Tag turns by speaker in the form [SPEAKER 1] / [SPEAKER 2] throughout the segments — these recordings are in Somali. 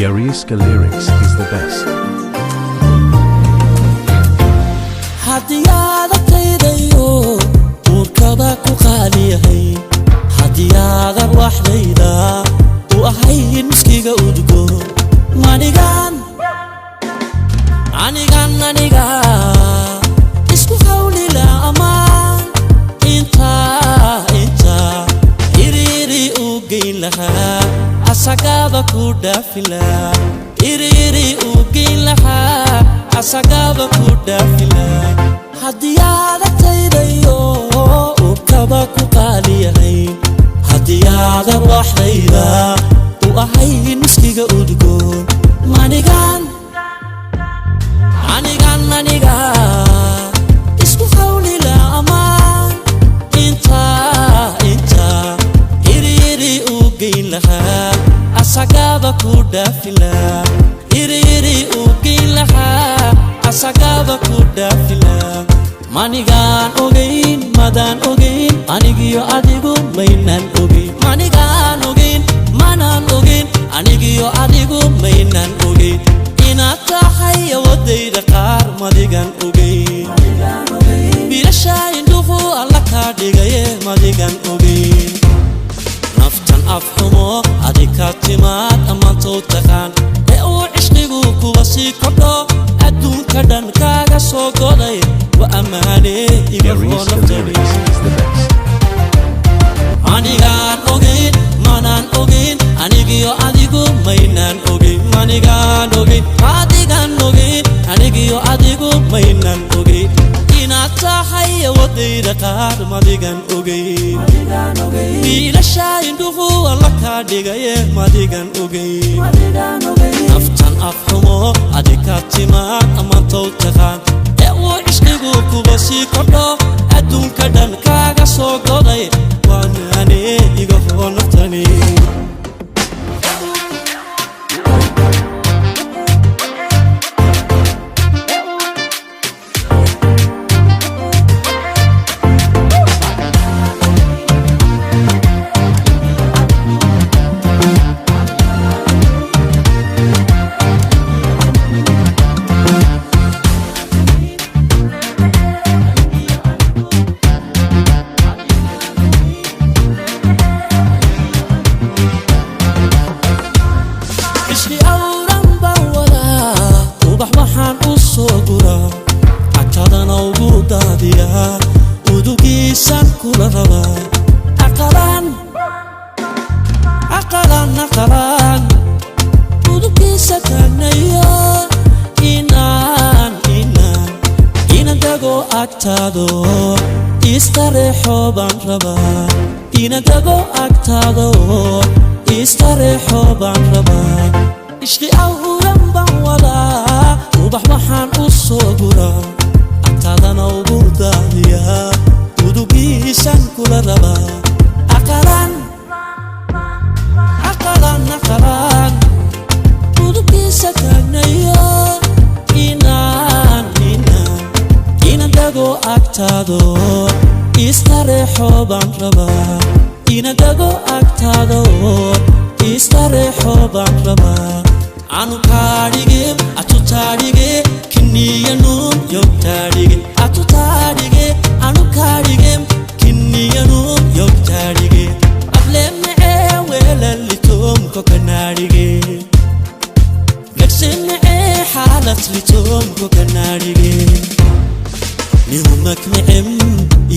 [SPEAKER 1] Yariska Lyrics is the best.
[SPEAKER 2] hadiyada taydayo urkada ku qaaliyahay hadiyada waxdayda u ahay miskiga udgo manigan aniga isku hawli la amaan inta iriri u geyn lahaa asagaba ku dhaafila iriri u geyn lahaa asagaba ku dhaafila hadiyada taydayo urkada ku qaaliyahay hadiyada waxdayda u ahay miskiga udgo manigan aniga isku hawli la amaan inta iriri u geyn lahaa asagaba ku dhaafila iriri u geyn lahaa asagaba ku dhaafila manigan ogeyn madan ogeyn anigiyo adigu maynan ogeyn manigan ogeyn manan ogeyn anigiyo adigu maynan ogeyn inaad tahay wadayda qaar madigan ogeyn bilasha indhuhu alla kaa dhigaye madigan ogeyn naftan afxumo adika timaad ammaantood taqaan ee uu cishqigu kuwa sii kordho adduunka dhan kaaga soo goday wa ammaane iga hoo naftani manigan ogeyn manan ogeyn anigiyo adigu maynan ogeyn manigan ogeyn adigan ogeyn anigiyo adigu maynan ogeyn inaad tahay wadayda qaar madigan ogeyn biilasha indhuhu alla kaa dhigaye madigan ogeyn naftan afxumo adika timaad ammaantood taqaan ee uu cishqigu kuba sii kordho adduunka dhan kaaga soo goday waanaane iga hoo naftani udugiisan kula rabaa aqalan udugiisa taagnayo inaan dago agtaado istareexo baan rabaa inaan dago agtaado istareexo baan rabaa ishqi awran baan wadaa ubax waxaan u soo guraa agtaadana ugu daadiyaa udugiisan kula rabaa aqalan udugiisa taagnayo inaan dago agtaado istareexo baan rabaa inaan dago agtaado istareexo baan rabaa anu kaadhige atu taadhige kinniyanun yog taadhige atu taadhige anu kaadhige kinniyanun yog taadhige adlemnecee weelallitoomko kanaadhige gegsenecee xaaladlitoomko kanaadhige nihu makmecem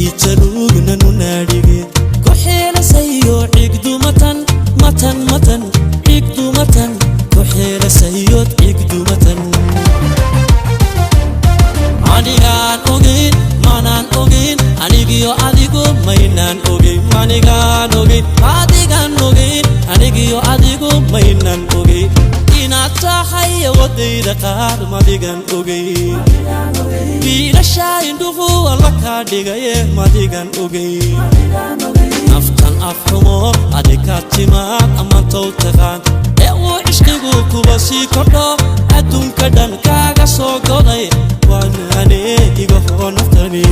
[SPEAKER 2] iitaluugnanu naadhige koxeelasayo cigdumatan matan cigdumatan koxeela sayod cigdumatan manigan ogeyn manan ogeyn anigiyo adigu maynan ogeyn manigan ogeyn adigan ogeyn anigiyo adigu maynan ogeyn inaad tahay wadayda qaar madigan ogeyn biilasha indhuhu alla kaa dhigaye madigan ogeyn naftan afxumo adika timaad ammaantood taqaan ee uu cishqigu kuba sii kordho adduunka dhan kaaga soo goday waanaane iga hoo naftani